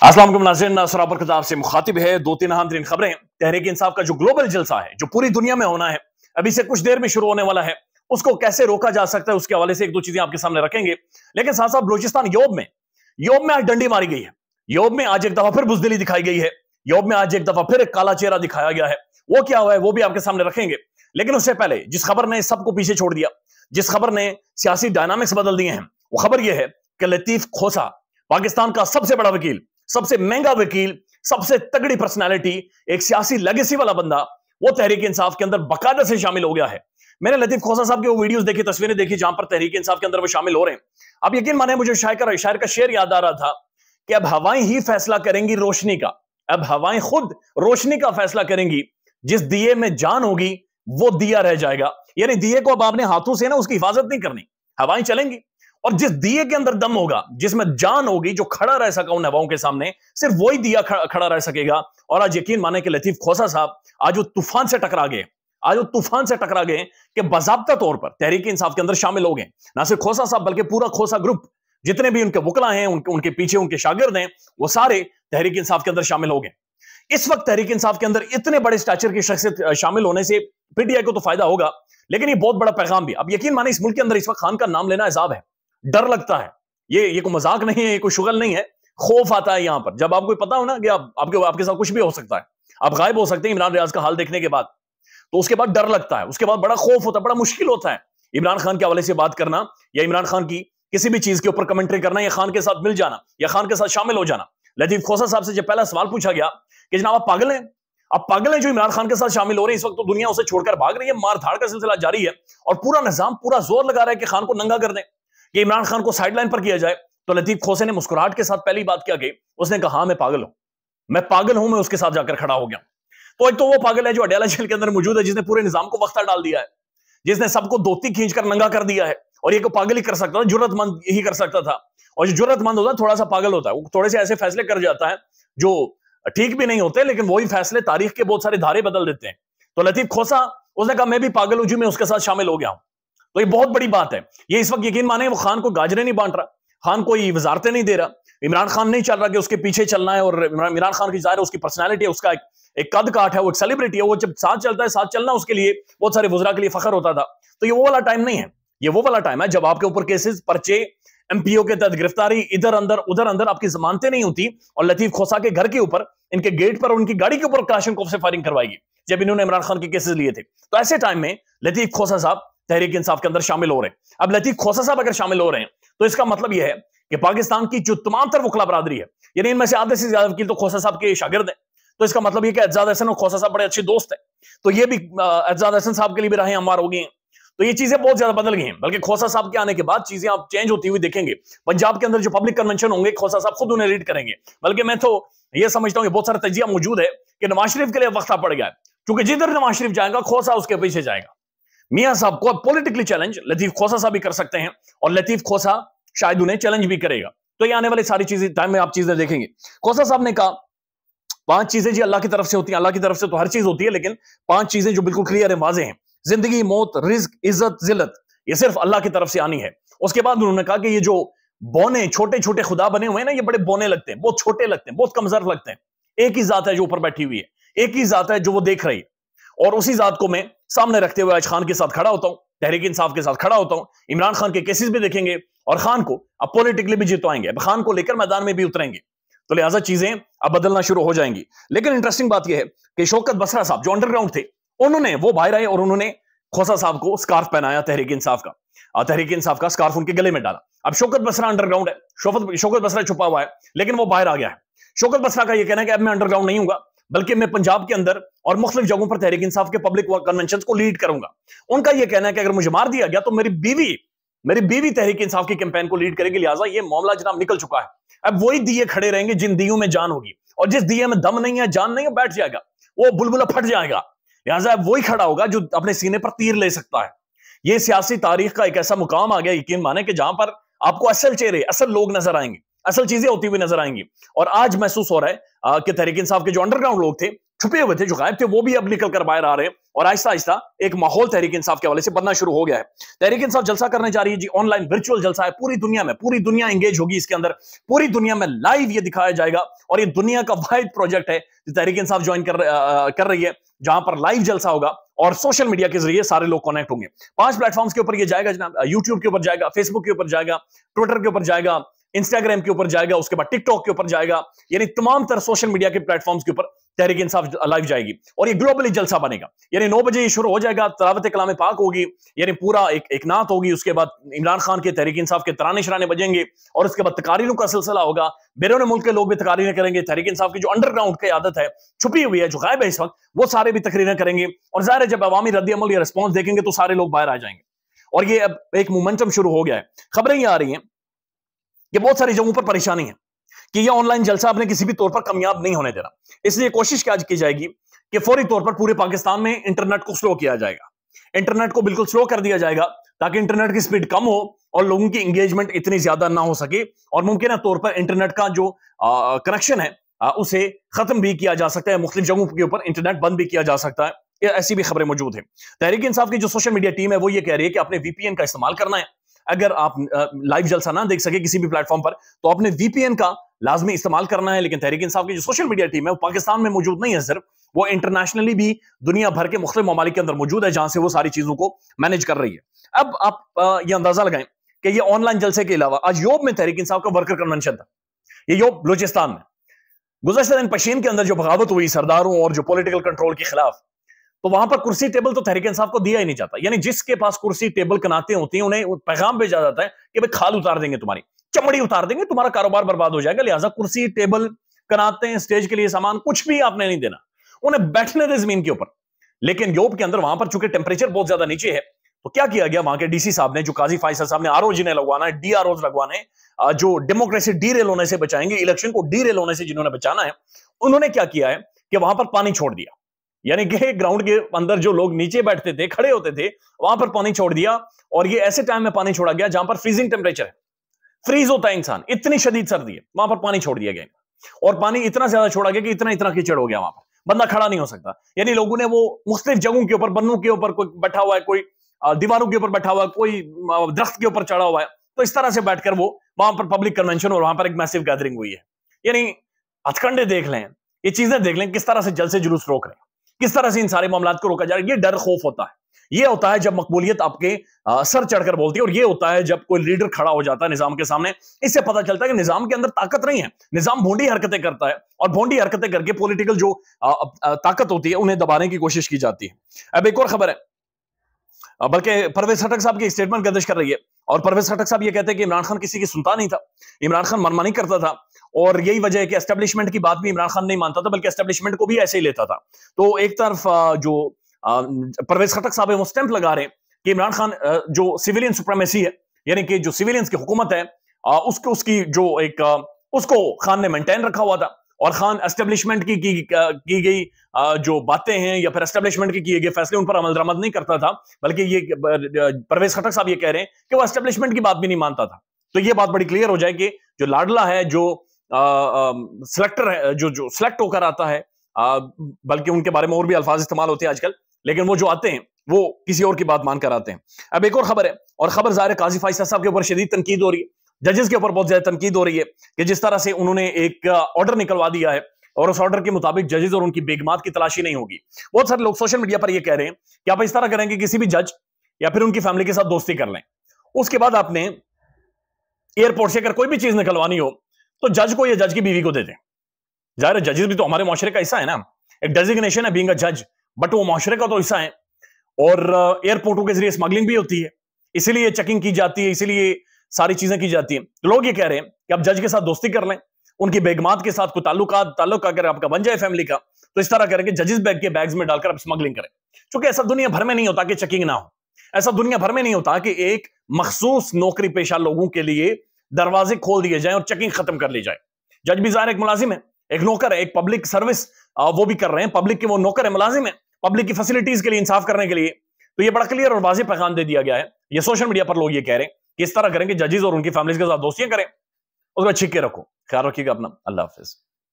अस्सलाम वालेकुम नाज़रीन, सराबर खिताब से मुखातिब है। दो तीन अहम तरीन खबरें। तहरीक इंसाफ का जो ग्लोबल जलसा है, जो पूरी दुनिया में होना है, अभी से कुछ देर में शुरू होने वाला है, उसको कैसे रोका जा सकता है, उसके हवाले से एक दो चीजें आपके सामने रखेंगे। लेकिन साथ साथ बलूचिस्तान योब में आज डंडी मारी गई है। योब में आज एक दफा फिर बुजदिली दिखाई गई है। योब में आज एक दफा फिर एक काला चेहरा दिखाया गया है। वो क्या हुआ है वो भी आपके सामने रखेंगे। लेकिन उससे पहले जिस खबर ने सबको पीछे छोड़ दिया, जिस खबर ने सियासी डायनामिक्स बदल दिए हैं, वो खबर यह है कि लतीफ खोसा, पाकिस्तान का सबसे बड़ा वकील, सबसे महंगा वकील, सबसे तगड़ी पर्सनालिटी, एक सियासी लेगेसी वाला बंदा, वो तहरीक इंसाफ के अंदर बाकायदा से शामिल हो गया है। मैंने लतीफ खोसा साहब की वो वीडियोस देखी, तस्वीरें देखी, जहां पर तहरीक इंसाफ के अंदर वो शामिल हो रहे हैं। अब यकीन माने, मुझे शायर का शेर याद आ रहा था कि अब हवाएं ही फैसला करेंगी रोशनी का, अब हवाएं खुद रोशनी का फैसला करेंगी। जिस दिए में जान होगी वो दिया रह जाएगा। यानी दिए को अब आपने हाथों से ना उसकी हिफाजत नहीं करनी, हवाएं चलेंगी, और जिस दिए के अंदर दम होगा, जिसमें जान होगी, जो खड़ा रह सका उन हवाओं के सामने, सिर्फ वही दिया खड़ा रह सकेगा। और आज यकीन माने कि लतीफ खोसा साहब आज वो तूफान से टकरा गए, आज वो तूफान से टकरा गए कि बाज़ाब्ता तौर पर तहरीक इंसाफ के अंदर शामिल हो गए। ना सिर्फ खोसा साहब बल्कि पूरा खोसा ग्रुप, जितने भी उनके वकला हैं, उनके पीछे उनके शागिर्द हैं, वो सारे तहरीक इंसाफ के अंदर शामिल हो गए। इस वक्त तहरीक इंसाफ के अंदर इतने बड़े स्टैचर की शख्सियत शामिल होने से पीटीआई को तो फायदा होगा, लेकिन ये बहुत बड़ा पैगाम भी। अब यकीन माने, इस मुल्क के अंदर इस वक्त खान का नाम लेना इजाब है, डर लगता है। ये कोई मजाक नहीं है, ये कोई शुगल नहीं है, खौफ आता है यहां पर। जब आपको पता हो ना कि आपके साथ कुछ भी हो सकता है, आप गायब हो सकते हैं इमरान रियाज का हाल देखने के बाद, तो उसके बाद डर लगता है, उसके बाद बड़ा खौफ होता है, बड़ा मुश्किल होता है इमरान खान के हवाले से बात करना, या इमरान खान की किसी भी चीज के ऊपर कमेंट्री करना, या खान के साथ मिल जाना, या खान के साथ शामिल हो जाना। लतीफ खोसा साहब से जब पहला सवाल पूछा गया कि जनाब आप पागल हैं, आप पागल हैं जो इमरान खान के साथ शामिल हो रहे हैं, इस वक्त तो दुनिया उसे छोड़कर भाग रही है, मार धाड़ का सिलसिला जारी है, और पूरा निजाम पूरा जोर लगा रहा है कि खान को नंगा कर दें, कि इमरान खान को साइडलाइन पर किया जाए। तो लतीफ खोसे ने मुस्कुराहट के साथ पहली बात क्या की, उसने कहा हाँ मैं पागल हूं, मैं उसके साथ जाकर खड़ा हो गया। तो एक तो वो पागल है जो अडयाला जेल के अंदर मौजूद है, जिसने पूरे निजाम को वक्ता डाल दिया है, जिसने सबको धोती खींचकर नंगा कर दिया है, और ये को पागल ही कर सकता था, जुर्रतमंद ही कर सकता था। और जो जुर्रतमंद होता है थोड़ा सा पागल होता है, वो थोड़े से ऐसे फैसले कर जाता है जो ठीक भी नहीं होते, लेकिन वही फैसले तारीख के बहुत सारे धारे बदल देते हैं। तो लतीफ खोसा, उसने कहा मैं भी पागल हूं जी, मैं उसके साथ शामिल हो गया हूं। तो ये बहुत बड़ी बात है। ये इस वक्त यकीन माने वो खान को गाजरे नहीं बांट रहा, खान को ये वजारतें नहीं दे रहा, इमरान खान नहीं चल रहा कि उसके पीछे चलना है, और इमरान खान की जाहिर है उसकी पर्सनैलिटी है, उसका एक कद काठ है, वो एक सेलिब्रिटी है, वो जब साथ चलता है, साथ चलना उसके लिए बहुत सारे वज़रा के लिए फखर होता था। तो ये वो वाला टाइम नहीं है, ये वो वाला टाइम है जब आपके ऊपर केसेस, पर्चे, एमपीओ के तहत गिरफ्तारी, इधर अंदर उधर अंदर आपकी जमानतें नहीं होती, और लतीफ खोसा के घर के ऊपर, इनके गेट पर, उनकी गाड़ी के ऊपर क्लाशनकोव से फायरिंग करवाएगी जब इन्होंने इमरान खान के केसेस लिए थे। तो ऐसे टाइम में लतीफ खोसा साहब तहरीक इंसाफ के अंदर शामिल हो रहे हैं। अब लतीफ खोसा साहब अगर शामिल हो रहे हैं तो इसका मतलब यह है कि पाकिस्तान की जो तमाम तर वकला बरादरी है, यानी इनमें से आधे से ज्यादा वकील तो खोसा साहब के शागिर्द हैं, तो इसका मतलब यह कि एजाज हसन और खोसा साहब बड़े अच्छे दोस्त हैं, तो ये भी एजाज हसन साहब के लिए भी राहें हमवार हो गई हैं। तो ये चीजें बहुत ज्यादा बदल गई हैं, बल्कि खोसा साहब के आने के बाद चीजें आप चेंज होती हुई देखेंगे। पंजाब के अंदर जो पब्लिक कन्वेंशन होंगे, खोसा साहब खुद उन्हें लीड करेंगे। बल्कि मैं तो ये समझता हूं कि बहुत सारा तजिया मौजूद है कि नवाज शरीफ के लिए वक्त पड़ गया है, क्योंकि जिधर नवाज शरीफ जाएगा खोसा उसके पीछे जाएगा। मियां साहब को पॉलिटिकली चैलेंज लतीफ खोसा साहब भी कर सकते हैं, और लतीफ खोसा शायद उन्हें चैलेंज भी करेगा। तो ये आने वाली सारी चीजें टाइम में आप चीजें देखेंगे। खोसा साहब ने कहा 5 चीजें जी अल्लाह की तरफ से होती हैं, अल्लाह की तरफ से तो हर चीज होती है, लेकिन 5 चीजें जो बिल्कुल क्लियर है, वाज़ेह हैं, जिंदगी, मौत, रिज्क, इज्जत, जिल्लत, ये सिर्फ अल्लाह की तरफ से आनी है। उसके बाद उन्होंने कहा कि ये जो बोने, छोटे छोटे खुदा बने हुए हैं ना, ये बड़े बोने लगते हैं, बहुत छोटे लगते हैं, बहुत कमजोर लगते हैं। एक ही जात है जो ऊपर बैठी हुई है, एक ही जात है जो वो देख रही है, और उसी जात को मैं सामने रखते हुए आज खान के साथ खड़ा होता हूं, तहरीक इंसाफ के साथ खड़ा होता हूं। इमरान खान के केसेस भी देखेंगे, और खान को अब पॉलिटिकली भी जितवाएंगे, अब खान को लेकर मैदान में भी उतरेंगे, तो लिहाजा चीजें अब बदलना शुरू हो जाएंगी। लेकिन इंटरेस्टिंग बात यह है कि शौकत बसरा साहब जो अंडरग्राउंड थे, उन्होंने वो बाहर आए और उन्होंने खोसा साहब को स्कार्फ पहनाया तहरीक इंसाफ का, तहरीक इंसाफ का स्कार्फ उनके गले में डाला। अब शौकत बसरा अंडरग्राउंड है, शौकत बसरा छुपा हुआ है, लेकिन वो बाहर आ गया है। शौकत बसरा का यह कहना है कि अब मैं अंडरग्राउंड नहीं हूं, बल्कि मैं पंजाब के अंदर और मुख्तलिफ जगहों पर तहरीक इंसाफ के पब्लिक कन्वेंशन को लीड करूंगा। उनका यह कहना है कि अगर मुझे मार दिया गया तो मेरी बीवी तहरीक इंसाफ की कैंपेन को लीड करेगी, लिहाजा ये मामला जनाब निकल चुका है। अब वही दिए खड़े रहेंगे जिन दियों में जान होगी, और जिस दिए में दम नहीं है, जान नहीं है, बैठ जाएगा, वो बुलबुला फट जाएगा। लिहाजा अब वही खड़ा होगा जो अपने सीने पर तीर ले सकता है। ये सियासी तारीख का एक ऐसा मुकाम आ गया, यकीन माने, कि जहां पर आपको असल चेहरे, असल लोग नजर आएंगे, असल चीजें होती हुई नजर आएंगी। और आज महसूस हो रहा है कि तहरीक इंसाफ के जो अंडरग्राउंड लोग थे छुपे हुए थे, जो गायब थे, वो भी अब निकल कर बाहर आ रहे हैं और आहिस्ता आहिस्ता एक माहौल तहरीक इंसाफ के हवाले से बनना शुरू हो गया है। तहरीक इंसाफ जलसा करने जा रही है जी, ऑनलाइन वर्चुअल जलसा है पूरी दुनिया में, पूरी दुनिया एंगेज होगी इसके अंदर, पूरी दुनिया में लाइव ये दिखाया जाएगा और ये दुनिया का वाहिद प्रोजेक्ट है जो तहरीक इंसाफ ज्वाइन कर रही है, जहां पर लाइव जलसा होगा और सोशल मीडिया के जरिए सारे लोग कनेक्ट होंगे। 5 प्लेटफॉर्म्स के ऊपर ये जाएगा जनाब, यूट्यूब के ऊपर जाएगा, फेसबुक के ऊपर जाएगा, ट्विटर के ऊपर जाएगा, इंस्टाग्राम के ऊपर जाएगा, उसके बाद टिकटॉक के ऊपर जाएगा, यानी तमाम तरह सोशल मीडिया के प्लेटफॉर्म्स के ऊपर तहरीक इंसाफ लाइव जाएगी और ये ग्लोबली जलसा बनेगा। यानी 9 बजे ये शुरू हो जाएगा, तिलावत कलाम पाक होगी, यानी पूरा एक नात होगी, उसके बाद इमरान खान के तहरीक इंसाफ के तराने शराने बजेंगे और उसके बाद तकारीरों का सिलसिला होगा। बैरून मुल्क के लोग भी तकारीरें करेंगे, तहरीक इंसाफ की जो अंडरग्राउंड की आदत है, छुपी हुई है, जो गायब है इस वक्त, वो सारे भी तकरीरें करेंगे और जाहिर है जब अवामी रद्द अमल या रिस्पॉन्स देखेंगे तो सारे लोग बाहर आ जाएंगे और ये अब एक मोमेंटम शुरू हो गया है। खबरें ये आ रही हैं कि बहुत सारी जगहों पर परेशानी है कि यह ऑनलाइन जलसा अपने किसी भी तौर पर कामयाब नहीं होने देना, इसलिए कोशिश क्या की जाएगी कि फौरी तौर पर पूरे पाकिस्तान में इंटरनेट को स्लो किया जाएगा, इंटरनेट को बिल्कुल स्लो कर दिया जाएगा ताकि इंटरनेट की स्पीड कम हो और लोगों की एंगेजमेंट इतनी ज्यादा ना हो सके और मुमकिन तौर पर इंटरनेट का जो कनेक्शन है उसे खत्म भी किया जा सकता है, मुख्तलिफ जगहों के ऊपर इंटरनेट बंद भी किया जा सकता है। ऐसी भी खबरें मौजूद है। तहरीक इंसाफ की जो सोशल मीडिया टीम है वो ये कह रही है कि अपने वीपीएन का इस्तेमाल करना है। अगर आप लाइव जलसा ना देख सके किसी भी प्लेटफॉर्म पर तो अपने वीपीएन का लाजमी इस्तेमाल करना है। लेकिन तहरीक इंसाफ की जो सोशल मीडिया टीम है वो पाकिस्तान में मौजूद नहीं है सिर्फ, वो इंटरनेशनली भी दुनिया भर के मुख्तलिफ ममालिक के अंदर मौजूद है जहां से वो सारी चीजों को मैनेज कर रही है। अब आप ये अंदाजा लगाएं कि ये ऑनलाइन जलसे के अलावा आज योब में तहरीक इंसाफ का वर्कर कन्वेंशन था, ये योब बलूचिस्तान में गुज़श्ता दिन पशीन के अंदर जो बगावत हुई सरदारों और जो पॉलिटिकल कंट्रोल के खिलाफ, तो वहां पर कुर्सी टेबल तो तहरीक इंसाफ को दिया ही नहीं जाता। यानी जिसके पास कुर्सी टेबल कनाते होती हैं उन्हें पैगाम भेजा जाता है कि भाई खाल उतार देंगे, तुम्हारी चमड़ी उतार देंगे, तुम्हारा कारोबार बर्बाद हो जाएगा, लिहाजा कुर्सी टेबल कनाते हैं, स्टेज के लिए सामान कुछ भी आपने नहीं देना, उन्हें बैठने दे जमीन के ऊपर। लेकिन योब के अंदर वहां पर चूंकि टेम्परेचर बहुत ज्यादा नीचे है तो क्या किया गया, वहां के डीसी साहब ने, जो काजी फैसल साहब ने, आरओ जिन्हें लगवाना है, डीआरओ लगवाने, जो डेमोक्रेसी डीरेल होने से बचाएंगे, इलेक्शन को डीरेल होने से जिन्होंने बचाना है, उन्होंने क्या किया है कि वहां पर पानी छोड़ दिया। यानी कि ग्राउंड के अंदर जो लोग नीचे बैठते थे, खड़े होते थे, वहां पर पानी छोड़ दिया और ये ऐसे टाइम में पानी छोड़ा गया जहां पर फ्रीजिंग टेम्परेचर है, फ्रीज होता है इंसान, इतनी शदीद सर्दी है, वहां पर पानी छोड़ दिया गया और पानी इतना ज्यादा छोड़ा गया कि इतना इतना कीचड़ हो गया, वहां पर बंदा खड़ा नहीं हो सकता। यानी लोगों ने वो मुख्तलिफ जगहों के ऊपर, बन्नों के ऊपर कोई बैठा हुआ है, कोई दीवारों के ऊपर बैठा हुआ है, कोई दरख्त के ऊपर चढ़ा हुआ है, तो इस तरह से बैठकर वो वहां पर पब्लिक कन्वेंशन और वहां पर एक मैसिव गैदरिंग हुई है। यानी हथकंडे देख लें, ये चीजें देख लें, किस तरह से जलसे जुलूस रोक रहे हैं, किस तरह से इन सारे मामलात को रोका जा रहा है। ये डर खौफ होता है, ये होता है जब मकबूलियत आपके सर चढ़कर बोलती है और ये होता है जब कोई लीडर खड़ा हो जाता है निजाम के सामने। इससे पता चलता है कि निजाम के अंदर ताकत नहीं है, निजाम भोंडी हरकतें करता है और भोंडी हरकतें करके पॉलिटिकल जो ताकत होती है उन्हें दबाने की कोशिश की जाती है। अब एक और खबर है, बल्कि परवेज खटक साहब की स्टेटमेंट गर्दिश कर रही है और परवेज खटक साहब ये कहते हैं कि इमरान खान किसी की सुनता नहीं था, इमरान खान मनमानी करता था और यही वजह है कि एस्टेब्लिशमेंट की बात भी इमरान खान नहीं मानता था, बल्कि एस्टेब्लिशमेंट को भी ऐसे ही लेता था। तो एक तरफ जो परवेज खटक साहब है वो स्टैंप लगा रहे हैं कि इमरान खान जो सिविलियन सुप्रीमेसी है, यानी कि जो सिविलियंस की हुकूमत है, उसकी जो एक उसको खान ने मेंटेन रखा हुआ था और खान एस्टेब्लिशमेंट की गई जो बातें हैं या फिर एस्टेब्लिशमेंट के किए गए फैसले उन पर अमल दरामद नहीं करता था, बल्कि ये परवेज खटक साहब ये कह रहे हैं कि वो एस्टेब्लिशमेंट की बात भी नहीं मानता था। तो ये बात बड़ी क्लियर हो जाए कि जो लाडला है, जो सिलेक्टर है, जो सिलेक्ट होकर आता है, बल्कि उनके बारे में और भी अल्फाज इस्तेमाल होते हैं आजकल, लेकिन वो जो आते हैं वो किसी और की बात मानकर आते हैं। अब एक और खबर है, और खबर ज़ाहिर है काजी फैसल साहब के ऊपर शदीद तनकीद हो रही है, जजेस के ऊपर बहुत ज्यादा तनकीद हो रही है कि जिस तरह से उन्होंने एक ऑर्डर निकलवा दिया है और उस ऑर्डर के मुताबिक जजेस और उनकी बेगमात की तलाशी नहीं होगी। बहुत सारे लोग सोशल मीडिया पर ये कह रहे हैं कि आप इस तरह करेंगे, किसी भी जज या फिर उनकी फैमिली के साथ दोस्ती कर लें, उसके बाद आपने एयरपोर्ट से अगर कोई भी चीज निकलवानी हो तो जज को या जज की बीवी को दे दें। जाहिर है जजेस भी तो हमारे मुआशरे का हिस्सा है ना, एक डेजिग्नेशन है बीइंग अ जज, बट वो मुआशरे का तो हिस्सा है और एयरपोर्टों के जरिए स्मगलिंग भी होती है, इसीलिए चेकिंग की जाती है, इसीलिए सारी चीजें की जाती हैं। तो लोग ये कह रहे हैं कि आप जज के साथ दोस्ती कर लें, उनकी बेगमात के साथ कोई ताल्लुक अगर आपका बन जाए फैमिली का, तो इस तरह करेंगे जजेस बैग के बैग्स में डालकर आप स्मगलिंग करें। क्योंकि ऐसा दुनिया भर में नहीं होता कि चेकिंग ना हो, ऐसा दुनिया भर में नहीं होता कि एक मखसूस नौकरी पेशा लोगों के लिए दरवाजे खोल दिए जाए और चेकिंग खत्म कर ली जाए। जज भी ज़ाहिर एक मुलाजिम है, एक नौकर है, एक पब्लिक सर्विस वो भी कर रहे हैं, पब्लिक के वो नौकर है, मुलाजिम है, पब्लिक की फैसिलिटीज के लिए, इंसाफ करने के लिए। तो ये बड़ा क्लियर और वाज़ेह पैगाम दे दिया गया है। ये सोशल मीडिया पर लोग ये कह रहे हैं कि इस तरह करेंगे जजेस और उनकी फैमिलीज के साथ दोस्तियां करें, उसको छिप के रखो। ख्याल रखिएगा अपना, अल्लाह हाफिज।